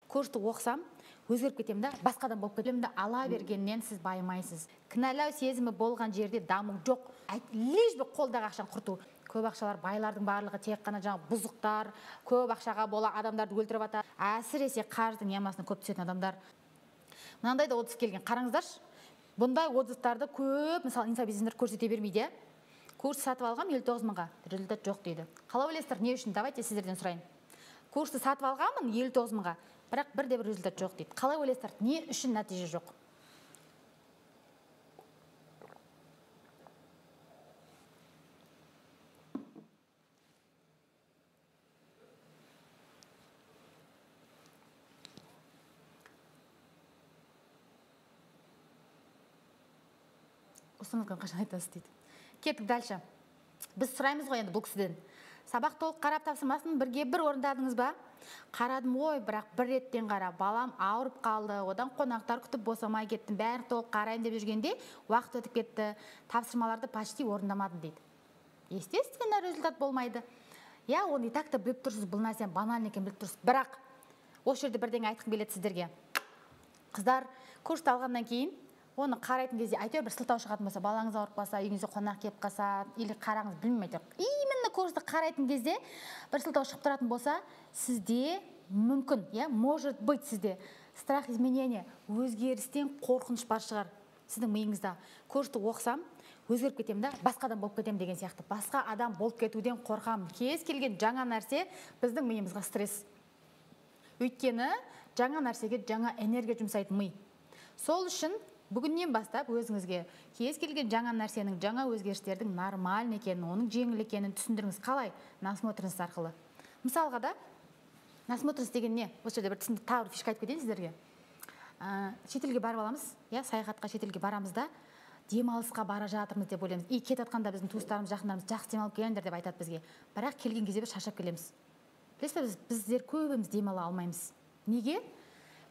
курсты оқысам, өзгеріп кетемін да, басқадан болып кетемін да, ала бергеннен сіз байымайсыз. Кінәлау сезімі болған жерде даму жоқ. Лишь бы қолдағы ақшаны құрту. Көп ақшалар байлардың барлығы тек қана жаңа бұзықтар, көп ақшаға бола адамдарды өлтіріп жатыр. Әсіресе қарыздың ямасына көп түсетін адамдар. Мынандай да отыз келген. Қараңыздаршы. Бұндай отыздарды көп, мысалы, инфобизнестер көрсете бермейді. Курс сатып алғам 59 мыңға, результат жоқ дейді. Қалай ойлайсыздар, не үшін? Давайте сіздерден сұрайын. Курсты сатып алғанмын 59 мыңға, бірақ бірде бір результат жоқ дейді. Қалай ойлайсыздар, не үшін нәтиже жоқ? Осыңызға қашан айтасыз дейді. Кеттік дальше. Біз сұраймыз ғой енді бұл кісіден. Сабақ толық қарап тапсырмасын бірге бір орындадыңыз ба? Қарадым ғой, бірақ бір реттен қара. Балам ауырып қалды, одан қонақтар күтіп босамай кеттім. Бәрін толық қарайын деп жүргенде уақыт өтіп кетті. Тапсырмаларды почти орындамадым дейді. Естественно, результат болмайды. Я, оны и так та біліп тұрсыз, бұл нәрсе банальный екен біліп тұрсыз. Бірақ осы жерде бірдеңе айтқым келеді сіздерге. Қыздар, курсты алғаннан кейін оны қарайтын кезде әйтеуір бір сылтау шығатын болса, балаңыз ауырып қалса, үйіңізге қонақ келіп қалса, или қараңыз, білмеймін әйтеуір. Именно курсты қарайтын кезде бір сылтау шығып тұратын болса, сізде мүмкін, может быть сізде страх изменения, өзгерістен қорқыныш бар шығар сіздің миыңызда. Курсты оқысам, өзгеріп кетемін да, басқадан болып кетемін деген сияқты. Басқа адам болып кетуден қорқамын. Кез келген жаңа нәрсе біздің миымызға стресс. Өйткені жаңа нәрсеге жаңа энергия жұмсайтын ми. Сол үшін бүгіннен бастап өзіңізге кез келген жаңа нәрсенің, жаңа өзгерістердің нормаль екенін, оның жеңіл екенін түсіндіріңіз. Қалай? Насмотренс арқылы. Мысалға да, насмотренс деген не? Осы жерде бір түсіндік тағы бір фишка айтып кетейін сіздерге. Шетелге барып аламыз, саяхатқа шетелге барамыз да, демалысқа бара жатырмыз деп ойлаймыз. Кетіп жатқанда біздің туыстарымыз, жақындарымыз жақсы демалып келіңдер деп айтады бізге. Бірақ келген кезде бір шаршап келеміз. Білесіздер, біздер көбіміз демала алмаймыз. Неге?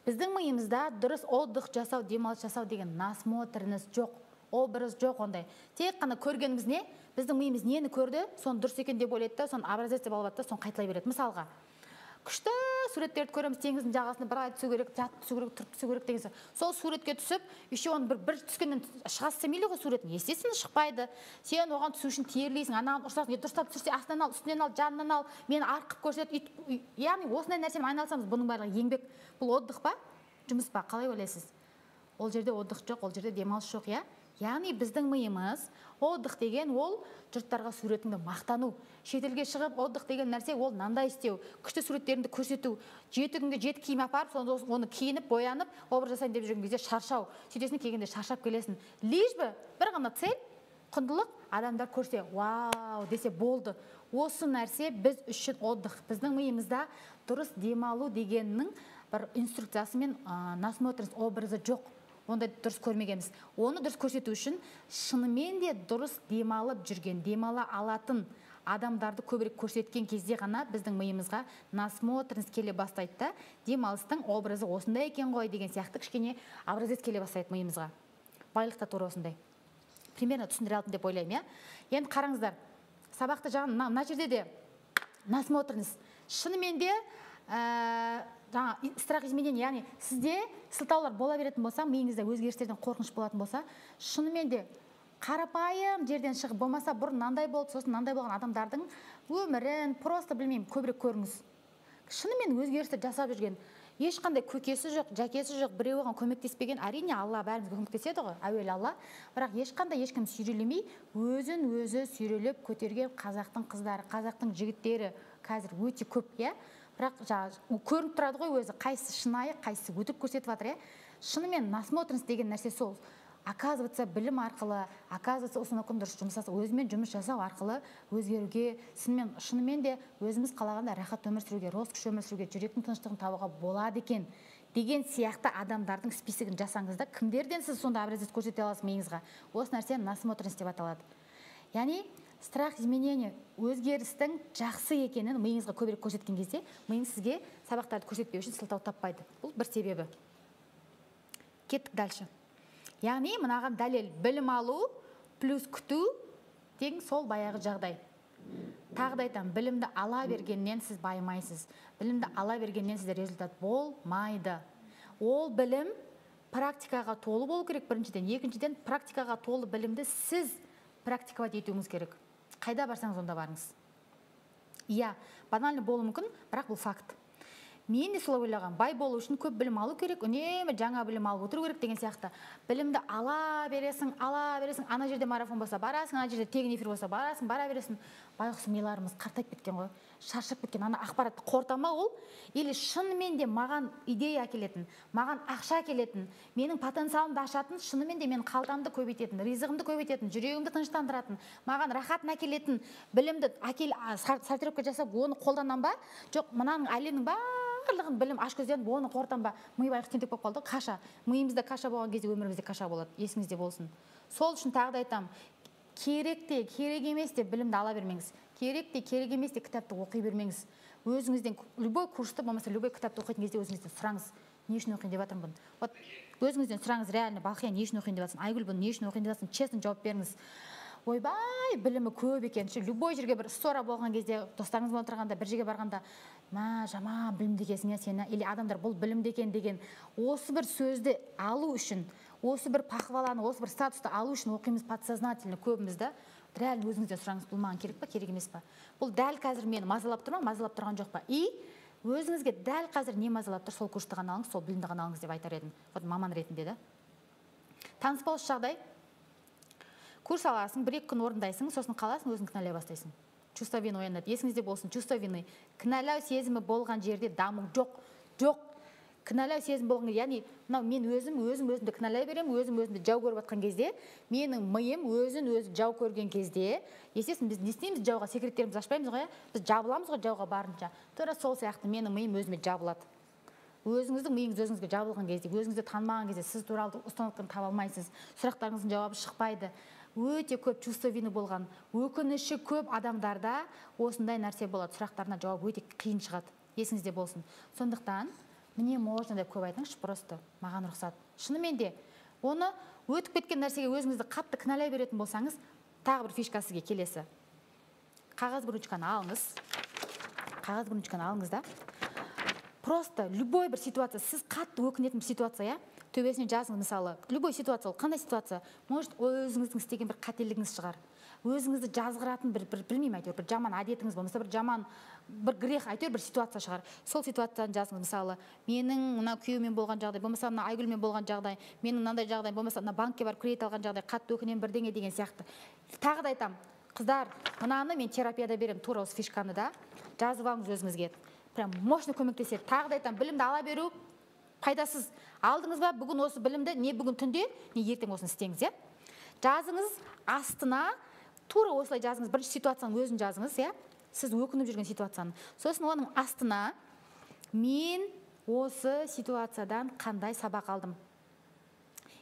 Біздің миымызда дұрыс отдых жасау, демалыс жасау деген насмотренс жоқ, образ жоқ ондай. Тек қана көргеніміз не? Біздің миымыз нені көрді, соны дұрыс екен деп ойлайды да, соны образец деп алып алады да, соны қайталай береді. Мысалға, күшті суреттерді көреміз, теңіздің жағасында бір ай түсу керек, жатып түсу керек, тұрып түсу керек деген сияқты. Сол суретке түсіп, еще оны бір түскеннен шығасыз демейлі ғой суретін. Естественно, шықпайды. Сен оған түсу үшін терлейсің, анаған ұштасың, дұрыстап түсірсе, астынан ал, үстінен ал, жанынан ал, мені арқып көрсет. Яғни осындай нәрсемен айналысамыз, бұның барлығы еңбек. Бұл отдых па? Жұмыс па? Қалай ойлайсыз? Ол жерде отдых жоқ, ол жерде демалыс жоқ, Яғни біздің миымыз отдых деген ол жұрттарға суретіңді мақтану. Шетелге шығып отдых деген нәрсе ол мынандай істеу, күшті суреттеріңді көрсету, 7 күнге 7 киім апарып, оны киініп, боянып, образ жасайын деп жүрген кезде шаршау. Сөйтесің келгенде шаршап келесің. Лишь бы бір ғана цель, құндылық, адамдар көрсе, вау десе болды. Осы нәрсе біз үшін отдых. Біздің миымызда дұрыс демалу дегеннің бір инструкциясы мен насмотренс образы жоқ. Онда дұрыс көрмегенбіз. Оны дұрыс көрсету үшін шынымен де дұрыс демалып жүрген, демала алатын адамдарды көбірек көрсеткен кезде ғана біздің миымызға насмотренс келе бастайды да, демалыстың образы осындай екен ғой деген сияқты кішкене образец келе бастайды миымызға. Байлық та тура осындай. Примерно түсіндіре алдым деп ойлаймын, Енді қараңыздар, сабақты жағын мына жерде де насмотренс шынымен де страх изменения, яғни сізде сылтаулар бола беретін болса, миыңызда өзгерістерден қорқыныш болатын болса, шынымен де қарапайым жерден шығып, болмаса бұрын мынандай болды, сосын мынандай болған адамдардың өмірін просто білмеймін, көбірек көріңіз. Шынымен өзгерістер жасап жүрген, ешқандай көкесі жоқ, жәкесі жоқ, біреу оған көмектеспеген. Әрине, Алла бәрімізге көмектеседі ғой, әуелі Алла. Бірақ ешқандай ешкім сүйрелемей, өзін өзі сүйрелеп көтерген қазақтың қыздары, қазақтың жігіттері қазір өте көп, Бірақ көрініп тұрады ғой өзі, қайсы шынайы, қайсы өтірік көрсетіп жатыр, Шынымен насмотренс деген нәрсе сол. Оказывается, білім арқылы, оказывается, осыны дұрыс жұмсаса, өзімен жұмыс жасау арқылы өзгеруге, шынымен де өзіміз қалағанда рахат өмір сүруге, роскошь өмір сүруге, жүректің тыныштығын табуға болады екен деген сияқты адамдардың списогін жасаңыз да, кімдерден сіз сонда образец көрсете аласыз миыңызға? Осы нәрсе насмотренс деп аталады. Яғни страх изменения, өзгерістің жақсы екенін миыңызға көбірек көрсеткен кезде, миыңыз сізге сабақтарды көрсетпеу үшін сылтау таппайды. Бұл бір себебі. Кеттік дальше. Яғни мынаған дәлел, білім алу плюс күту тең сол баяғы жағдай. Тағы да айтамын, білімді ала бергеннен сіз байымайсыз. Білімді ала бергеннен сізде результат болмайды. Ол білім практикаға толы болу керек біріншіден. Екіншіден, практикаға толы білімді сіз практиковать етуіңіз керек. Қайда барсаңыз онда барыңыз. Иә, банальный болуы мүмкін, бірақ бұл факт. Мен де солай ойлағам, бай болу үшін көп білім алу керек, үнемі жаңа білім алып отыру керек деген сияқты. Білімді ала бересің, ана жерде марафон болса барасың, ана жерде тегін эфир болса барасың, бара бересің. Байғұс миларымыз қартайып кеткен ғой, шаршап кеткен, ана ақпаратты қорытама ол, или шынымен де маған идея әкелетін, маған ақша әкелетін, менің потенциалымды ашатын, шынымен де менің қалтамды көбейтетін, ризығымды көбейтетін, жүрегімді тыныштандыратын, маған рахатын әкелетін білімді сортировка жасап, оны қолданам ба? Жоқ, мынаның әлемнің барлығын білім ашкөзден, оны қорытам ба? Ми байғұс тентек болып қалды, қаша. Миымызда қаша болған кезде өмірімізде қаша болады, есіңізде болсын. Сол үшін тағы да айтамын, керек те, керек емес те білімді ала бермеңіз. Керек те, керек емес те кітапты оқи бермеңіз. Өзіңізден любой курсты, болмаса любой кітапты оқитын кезде өзіңізден сұраңыз. Не үшін оқиын деп жатырмын бұны? Вот өзіңізден сұраңыз, реально, Балқия не үшін оқиын деп жатсың? Айгүл бұны не үшін оқиын деп жатсың? Честно жауап беріңіз. Ойбай, білімі көп екен. Любой жерге бір ссора болған кезде, достарыңызбен отырғанда, бір жерге барғанда, жаман білімді екенсің сені, или адамдар бұл білімді екен деген осы бір сөзді алу үшін, осы бір пахваланы, осы бір статусты алу үшін оқимыз подсознательно көбімізді. Реально өзіңізден сұраңыз, бұл маған керек па, керек емес па? Бұл дәл қазір мені мазалап тұр ма, мазалап тұрған жоқ па? И өзіңізге дәл қазір не мазалап тұр, сол курсты ғана алыңыз, сол білімді ғана алыңыз деп айтар едім. Вот маман ретінде де. Таныспаушы жағдай. Курс аласың, 1-2 күн орындайсың, сосын қаласың, өзің кінәлай бастайсың. Чувство вины оянады. Есіңізде болсын, чувство вины. Кінәлау сезімі болған жерде даму жоқ. Кінәлау сезім болған кезде, яғни мен өзімді кінәлай беремін, өзімді жау көріп жатқан кезде, менің миым өзін-өзі жау көрген кезде, естесін, біз не істейміз жауға, секреттерімізді ашпаймыз ғой, біз жабыламыз ғой жауға барынша. Тура сол сияқты менің миым өзіме жабылады. Өзіңіздің миыңыз өзіңізге жабылған кезде, өзіңізді танымаған кезде, сіз туралы установканы таба алмайсыз, сұрақтарыңыздың жауабы шықпайды. Өте көп чувство вины болған, өкініші көп адамдарда осындай нәрсе болады, сұрақтарына жауап өте қиын шығады. Есіңізде болсын. Сондықтан мне можно деп көп айтыңызшы, просто маған рұқсат. Шынымен де, оны өтіп кеткен нәрсеге өзіңізді қатты кінәлай беретін болсаңыз, тағы бір фишка сізге келесі. Қағаз бір ручканы алыңыз да. Просто любой бір ситуация, сіз қатты өкінетін бір ситуация, төбесіне жазыңыз, мысалы, любой ситуация, қандай ситуация, может, өзіңіздің істеген бір қателігіңіз шығар. Өзіңізді жазғыратын білмеймін, әйтеуір бір жаман әдетіңіз болмаса, бір жаман бір грех, әйтеуір бір ситуация шығар. Сол ситуацияны жазыңыз, мысалы, менің мына күйеумен болған жағдай, болмаса мына Айгүлмен болған жағдай, менің мынандай жағдай, болмаса мына банкке барып кредит алған жағдай, қатты өкінемін бірдеңе деген сияқты. Тағы да айтамын, қыздар, мынаны мен терапияда беремін, тура осы фишканы да жазып алыңыз өзіңізге. Прям мощно көмектеседі. Тағы да айтамын, білімді ала беру пайдасыз. Алдыңыз ба бүгін осы білімді, не бүгін түнде, не ертең осыны істеңіз, иә? Жазыңыз астына, тура осылай жазыңыз, бірінші ситуацияның өзін жазыңыз, иә? Сіз өкініп жүрген ситуацияны. Сосын оның астына, мен осы ситуациядан қандай сабақ алдым?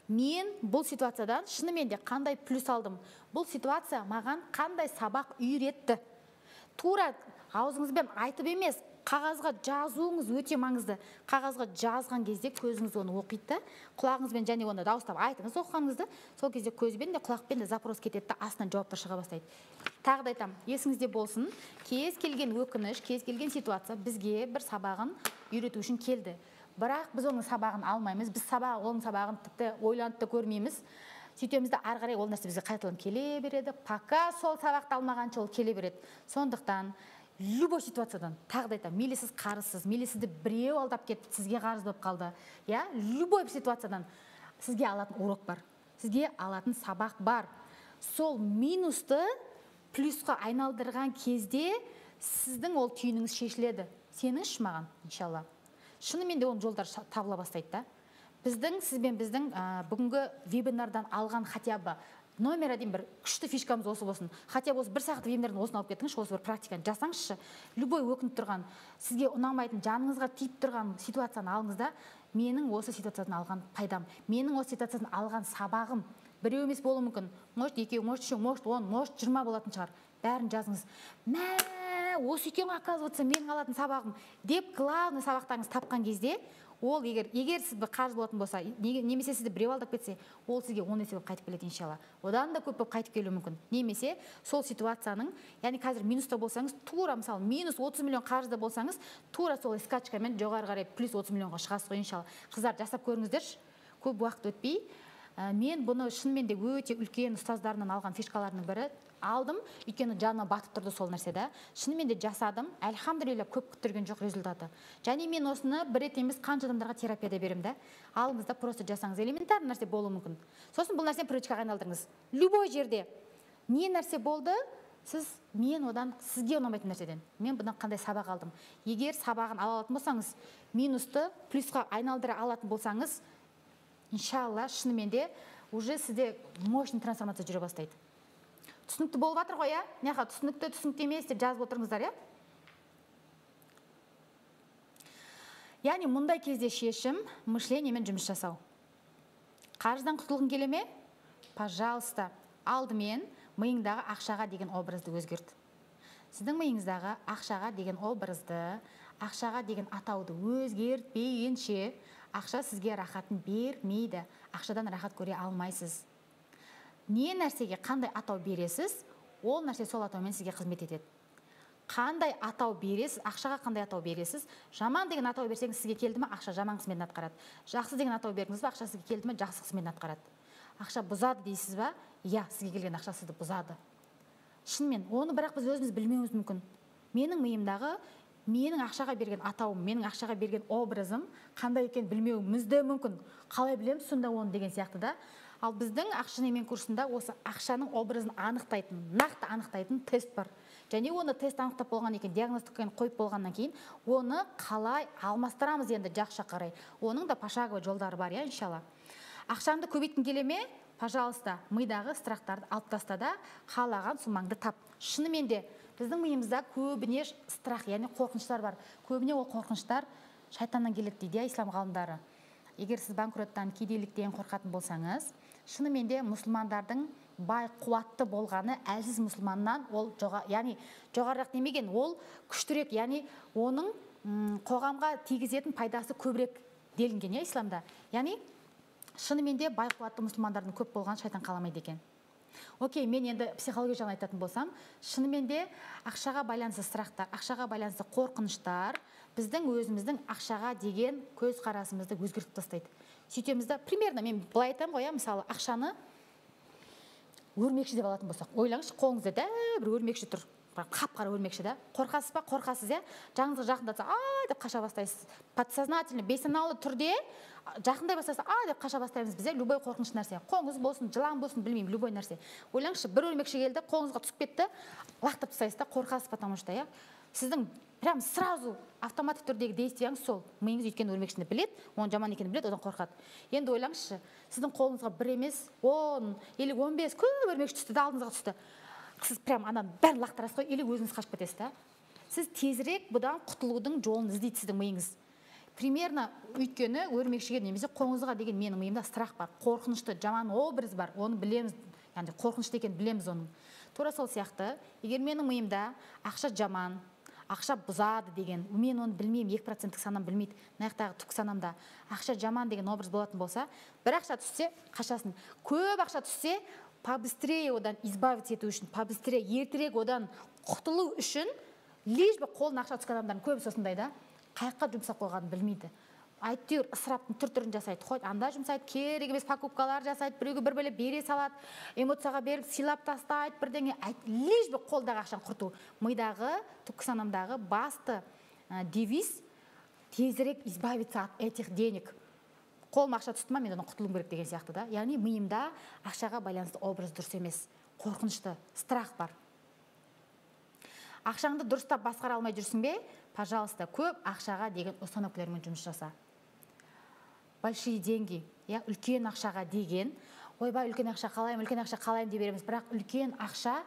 Мен бұл ситуациядан шынымен де қандай плюс алдым? Бұл ситуация маған қандай сабақ үйретті? Тура аузыңызбен айтып емес, қағазға жазуыңыз өте маңызды. Қағазға жазған кезде көзіңіз оны оқиды, құлағыңызбен және оны дауыстап айтыңыз оқығаныңызды, сол кезде көзбен де құлақпен де запрос кетеді, астынан жауаптар шыға бастайды. Тағы да айтамын, есіңізде болсын, кез келген өкініш, кез келген ситуация бізге бір сабағын үйрету үшін келді. Бірақ біз оның сабағын алмаймыз, біз оның сабағын тіпті ойланып та көрмейміз. Сөйтеміз де ары қарай ол нәрсе бізге қайталанып келе береді, пока сол сабақты алмағанша ол келе береді. Сондықтан любой ситуациядан, тағы да айтамын, мейлі сіз қарызсыз, мейлі сізді біреу алдап кетіп, сізге қарыз болып қалды. Любой ситуациядан сізге алатын урок бар, сізге алатын сабақ бар. Сол минусты плюсқа айналдырған кезде сіздің ол түйініңіз шешіледі. Сеніңізші маған, иншалла. Шынымен де оның жолдары табыла бастайды да. Сізбен біздің бүгінгі вебинардан алған хотя бы номер один бір күшті фишкамыз осы болсын. Хотя бы осы 1 сағат вебинардан осыны алып кеттіңізші, осы бір практиканы жасаңызшы. Любой өкініп тұрған, сізге ұнамайтын, жаныңызға тиіп тұрған ситуацияны алыңыз да, менің осы ситуациядан алған пайдам, менің осы ситуациядан алған сабағым, біреу емес болуы мүмкін, может 2, может 3, может 10, может 20 болатын шығар. Бәрін жазыңыз. Осы екен оказывается менің алатын сабағым деп главный сабақтарыңыз тапқан кезде, Ол егер сіз қарыз болатын болса, немесе сізді біреу алдап кетсе, ол сізге 10 есе болып қайтып келеді иншалла. Одан да көп болып қайтып келуі мүмкін. Немесе сол ситуацияның, яғни қазір минуста болсаңыз, тура мысалы минус 30 миллион қарызда болсаңыз, тура сол скачкамен жоғары қарай плюс 30 миллионға шығасыз ғой иншалла. Қыздар, жасап көріңіздерші. Көп уақыт өтпей, мен бұны шынымен де өте үлкен ұстаздарынан алған фишкалардың бірі алдым, өйткені жаныма батып тұрды сол нәрседе. Шынымен де жасадым, әльхамдулилля, көп күттірген жоқ результаты. Және мен осыны бір рет емес қанша адамдарға терапияда беремін да. Алыңыз да просто жасаңыз, элементарный нәрсе болуы мүмкін. Сосын бұл нәрсені привычкаға айналдырыңыз. Любой жерде не нәрсе болды, мен одан сізге ұнамайтын нәрседен. Мен бұдан қандай сабақ алдым. Егер сабағын ала алатын болсаңыз, минусты плюсқа айналдыра алатын болсаңыз, иншалла, шынымен де уже сізде мощный трансформация жүре бастайды. Түсінікті болып жатыр ғой, неға түсінікті емес деп жазып отырыңыздар, Яғни мұндай кезде шешім мышлениемен жұмыс жасау. Қарыздан құтылғың келе ме? Пожалуйста, алдымен миыңдағы ақшаға деген образды өзгерт. Сіздің миыңыздағы ақшаға деген образды, ақшаға деген атауды өзгертпейінше, ақша сізге рахатын бермейді. Ақшадан рахат көре алмайсыз. Не нәрсеге қандай атау бересіз, ол нәрсе сол атаумен сізге қызмет етеді. Қандай атау бересіз, ақшаға қандай атау бересіз, жаман деген атау берсеңіз сізге келді ме, ақша жаман қызметін атқарады. Жақсы деген атау бердіңіз бе, ақша сізге келді ме, жақсы қызметін атқарады. Ақша бұзады дейсіз ба? Иә, сізге келген ақша сізді бұзады. Шынымен, оны бірақ біз өзіміз білмеуіміз мүмкін. Менің миымдағы менің ақшаға берген атауым, менің ақшаға берген образым қандай екен білмеуімізді мүмкін. Қалай білеміз сонда оны деген сияқты да. Ал біздің ақшаны мен курсында осы ақшаның образын анықтайтын, нақты анықтайтын тест бар. Және оны тест анықтап болған екен, диагностиканы қойып болғаннан кейін, оны қалай алмастырамыз енді жақша қарай. Оның да пошаговый жолдары бар, иншалла. Ақшаңды көбейткің келе ме? Пожалуйста, мидағы страхтарды алып таста да, қалаған сумаңды тап. Шынымен де біздің миымызда көбіне страх, яғни қорқыныштар бар. Көбіне ол қорқыныштар шайтаннан келеді дейді, ислам ғалымдары. Егер сіз банкроттан, кедейліктен қорқатын болсаңыз, шынымен де мұсылмандардың бай қуатты болғаны әлсіз мұсылманнан ол яғни жоғарырақ демеген, ол күштірек, яғни оның қоғамға тигізетін пайдасы көбірек делінген, исламда. Яғни шынымен де бай қуатты мұсылмандардың көп болған шайтан қаламайды екен. Окей, мен енді психология жағын айтатын болсам, шынымен де ақшаға байланысты сұрақтар, ақшаға байланысты қорқыныштар біздің өзіміздің ақшаға деген көз қарасымызды өзгертіп тастайды. Сөйтемізді, примерно мен былай айтамын ғой, мысалы, ақшаны өрмекші деп алатын болсақ, ойлаңызшы, қолыңызда бір өрмекші тұр, қап-қара өрмекші да, қорқасыз ба? Қорқасыз, жаныңызға жақындатса, ай деп қаша бастайсыз. Подсознательно, бейсаналы түрде жақындай бастайсыз, ай деп қаша бастаймыз біз, любой қорқыныш нәрсе. Қолыңыз болсын, жылан болсын, білмеймін, любой нәрсе. Ойлаңызшы, бір өрмекші келді, қолыңызға түсіп кетті, лақтырып тастайсыз да, қорқасыз, потому что, сіздің прям сразу автоматты түрдегі действияңыз сол. Миыңыз өйткені өрмекшіні білет, оның жаман екенін білет, одан қорқады. Енді ойлаңызшы, сіздің қолыңызға бір емес, 10 или 15 көп өрмекші түсті да, алдыңызға түсті. Сіз прям анан бәрін лақтырасыз ғой, или өзіңіз қашып кетесіз да. Сіз тезірек бұдан құтылудың жолын іздейді сіздің миыңыз. Примерно өйткені өрмекшіге немесе қолыңызға деген менің миымда страх бар, қорқынышты, жаман образ бар, оны білеміз, яғни қорқынышты екенін білеміз оның. Тура сол сияқты, егер менің миымда ақша жаман, ақша бұзады деген, мен оны білмеймін, 2% санам білмейді, наяқтағы түк санамда ақша жаман деген образ болатын болса, бір ақша түссе, қашасын. Көп ақша түссе, побыстрее одан избавиться ету үшін, побыстрее, ертерек одан құтылу үшін, лишь бы қолына ақша түскен адамдардың көбісі осындай да, қайыққа жұмсап қойғанын білмейді. Әйтеуір ысыраптың түр-түрін жасайды, қой, анда жұмсайды, керек емес покупкалар жасайды, біреуге бір бөле бере салады, эмоцияға беріп сыйлап тастайды, бірдеңе, лишь бы қолдағы ақшаны құрту. Мидағы, түпкі санамдағы басты девиз тезірек избавиться от этих денег. Қолыма ақша түсті ма, мен одан құтылуым керек деген сияқты да. Яғни миымда ақшаға байланысты образ дұрыс емес, қорқынышты, страх бар. Ақшаңды дұрыстап басқара алмай жүрсің бе? Пожалуйста, көп ақшаға деген установкалармен жұмыс жаса. Большие деньги, үлкен ақшаға деген, ойбай, үлкен ақша қалайым деп береміз, бірақ үлкен ақша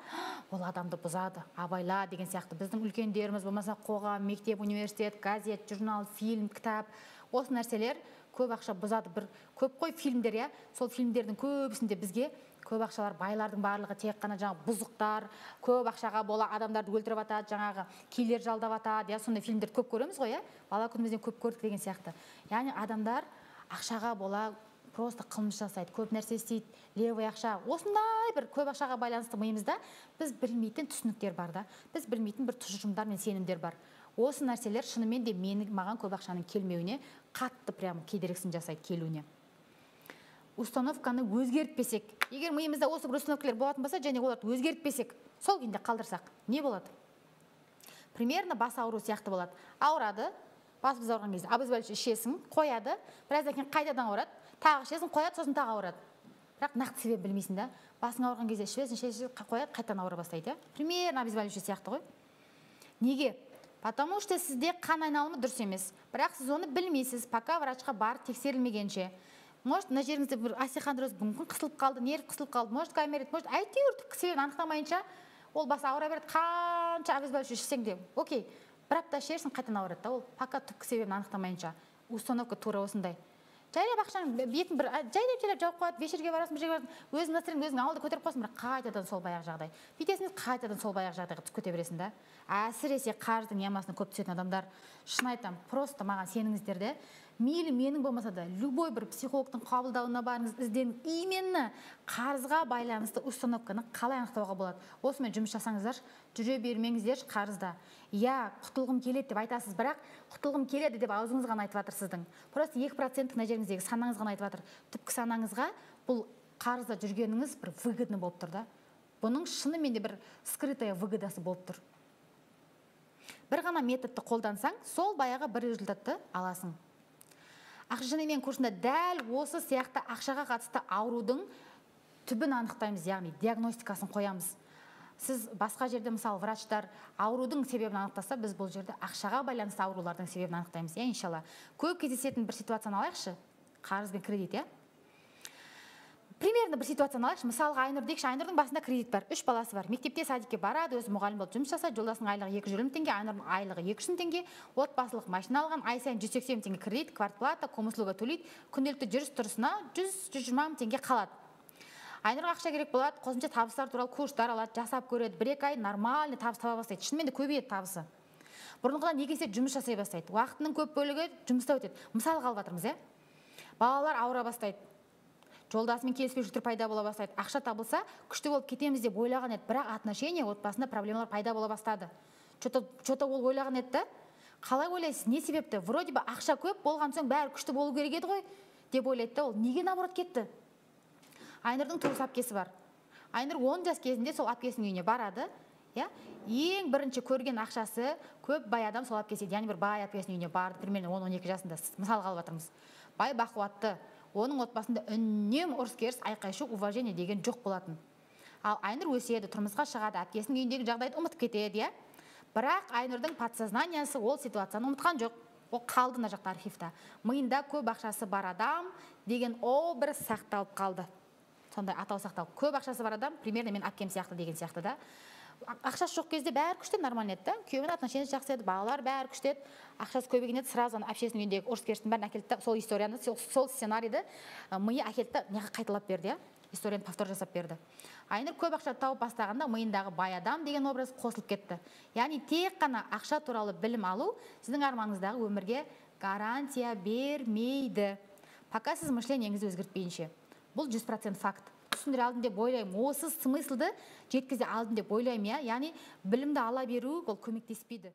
ол адамды бұзады, абайла деген сияқты. Біздің үлкендеріміз болмаса қоғам, мектеп, университет, газет, журнал, фильм, кітап, Осы нәрселер көп ақша бұзады. Бір көп қой фильмдер, иә, сол фильмдердің көбісінде бізге көп ақшалар, байлардың барлығы тек қана жаңағы бұзықтар, көп ақшаға бола адамдарды өлтіріп атады, жаңағы килер жалдап атады, иә, сондай фильмдерді көп көреміз ғой, иә, бала күнімізден көп көрдік деген сияқты. Яғни адамдар ақшаға бола просто қылмыс жасайды, көп нәрсе істейді, левый ақша. Осындай бір көп ақшаға байланысты миымызда біз білмейтін түсініктер бар да, біз білмейтін бір тұжырымдар мен сенімдер бар. Осы нәрселер шынымен де маған көп ақшаның келмеуіне қатты прям кедергісін жасайды келуіне. Установканы өзгертпесек, егер миымызда осы бір установкалар болатын болса, және оларды өзгертпесек, сол күйінде қалдырсақ, не болады? Примерно бас ауру сияқты болады. Ауырады, басымыз ауырған кезде обезболивающий ішесің, қояды, біраздан кейін қайтадан ауырады, тағы ішесің, қояды, сосын тағы ауырады. Бірақ нақты себебін білмейсің да. Басың ауырған кезде ішесің, қояды, қайтадан ауыра бастайды. Примерно обезболивающий сияқты ғой. Неге? Потому что сізде қан айналымы дұрыс емес. Бірақ сіз оны білмейсіз, пока врачқа барып тексерілмегенше. Может, мына жеріңізде бір остеохондроз мүмкін қысылып қалды, нерв қысылып қалды, может, камерит, может, әйтеуір түпкі себебін анықтамайынша ол бас ауыра береді, қанша обезболивающий ішсең де. Окей, бір апта ішерсің, қайтадан ауырады да, ол пока түпкі себебін анықтамайынша. Установка тура осындай. Жайлап ақшаның бетін бір жайлап жауып қояды, вечерге барасың, бір жерге барасың, өзің настроение өзің ауылда көтеріп қойсың, бірақ қайтадан сол баяғы жағдай. Бүйтесің, қайтадан сол баяғы жағдайға көте бересің да. Әсіресе қарыздың ямасына көп түсетін адамдар, шын айтамын, просто маған сеніңіздер де, мейлі менің болмаса да, любой бір психологтың қабылдауына барыңыз, ізденіңіз, именно қарызға байланысты установканы қалай анықтауға болады. Осымен жұмыс жасаңыздар, жүре бермеңіздер қарызда. Я, құтылғым келеді деп айтасыз, бірақ құтылғым келеді деп аузыңыз ғана айтып жатыр сіздің. Просто 2% мына жеріңіздегі санаңыз ғана айтып жатыр. Түпкі санаңызға бұл қарызда жүргеніңіз бір выгодны болып тұр да. Бұның шынымен де бір скрытая выгодасы болып тұр. Бір ғана методты қолдансаң, сол баяғы бір результатты аласың. Ақша және мен курсында дәл осы сияқты ақшаға қатысты аурудың түбін анықтаймыз, яғни диагностикасын қоямыз. Сіз басқа жерде мысалы врачтар аурудың себебін анықтаса, біз бұл жерде ақшаға байланысты аурулардың себебін анықтаймыз, иә, иншалла. Көп кездесетін бір ситуацияны алайықшы, қарыз бен кредит, иә. Примерно бір ситуацияны алайықшы, мысалға Айнұр дейікші, Айнұрдың басында кредит бар, 3 баласы бар, мектепте садикке барады, өзі мұғалім болып жұмыс жасайды, жолдасының айлығы 220 теңге, Айнұрдың айлығы 200 теңге, отбасылық машина алған, ай сайын 180 теңге кредит, квартплата, комуслуга төлейді, күнделікті жүріс-тұрысына 100-120 теңге қалады. Айнұрға ақша керек болады, қосымша табыстар туралы курстар алады, жасап көреді, 1-2 ай нормальный табыс таба бастайды, шынымен де көбейеді табысы. Бұрынғыдан неге есе жұмыс жасай бастайды, уақытының көп бөлігі жұмыста өтеді. Мысал қалып жатырмыз, балалар ауыра бастайды, жолдасымен келіспеушіліктер пайда бола бастайды, ақша табылса күшті болып кетеміз деп ойлаған еді, бірақ отношения отбасында проблемалар пайда бола бастады. Что-то ол ойлаған еді, қалай ойлайсыз, не себепті? Вроде бы ақша көп болған соң бәрі күшті болу керек еді ғой деп ойлайды, ол неге наоборот кетті? Айнұрдың туыс әпкесі бар. Айнұр 10 жас кезінде сол әпкесінің үйіне барады, ең бірінші көрген ақшасы көп бай адам сол әпкесі, яғни бір бай әпкесінің үйіне барды, примерно 10-12 жасында, мысал қалып жатырмыз. Бай бақуатты, оның отбасында үнем ұрыс-керіс, айқай-шу, уважение деген жоқ болатын. Ал Айнұр өседі, тұрмысқа шығады, әпкесінің үйіндегі жағдайды ұмытып кетеді, бірақ Айнұрдың подсознаниясы ол ситуацияны ұмытқан жоқ. Ол қалды мына жақта архивта. Миында көп ақшасы бар адам деген образ сақталып қалды. Сондай атау сақталып. Көп ақшасы бар адам, примерно мен әпкем сияқты деген сияқты да. Ақшасы жоқ кезде бәрі күшті, нормально еді. Күйеуімен отношениесі жақсы еді, балалар бәрі күшті еді. Ақшасы көбейген еді, сразу әпшесінің үйіндегі ұрыс-керістің бәрін әкелді, сол историяны, сол сценарийді миы әкелді, неға қайталап берді, историяны повтор жасап берді. Айнұр көп ақша тауып бастағанда миындағы бай адам деген образ қосылып кетті. Яғни тек қана ақша туралы білім алу сіздің арманыңыздағы өмірге гарантия бермейді. Пока сіз мышлениеңізді өзгертпейінше. Бұл 100% факт. Түсіндіре алдым деп ойлаймын. Осы смыслды жеткізе алдым деп ойлаймын, яғни білімді ала беру ол көмектеспейді.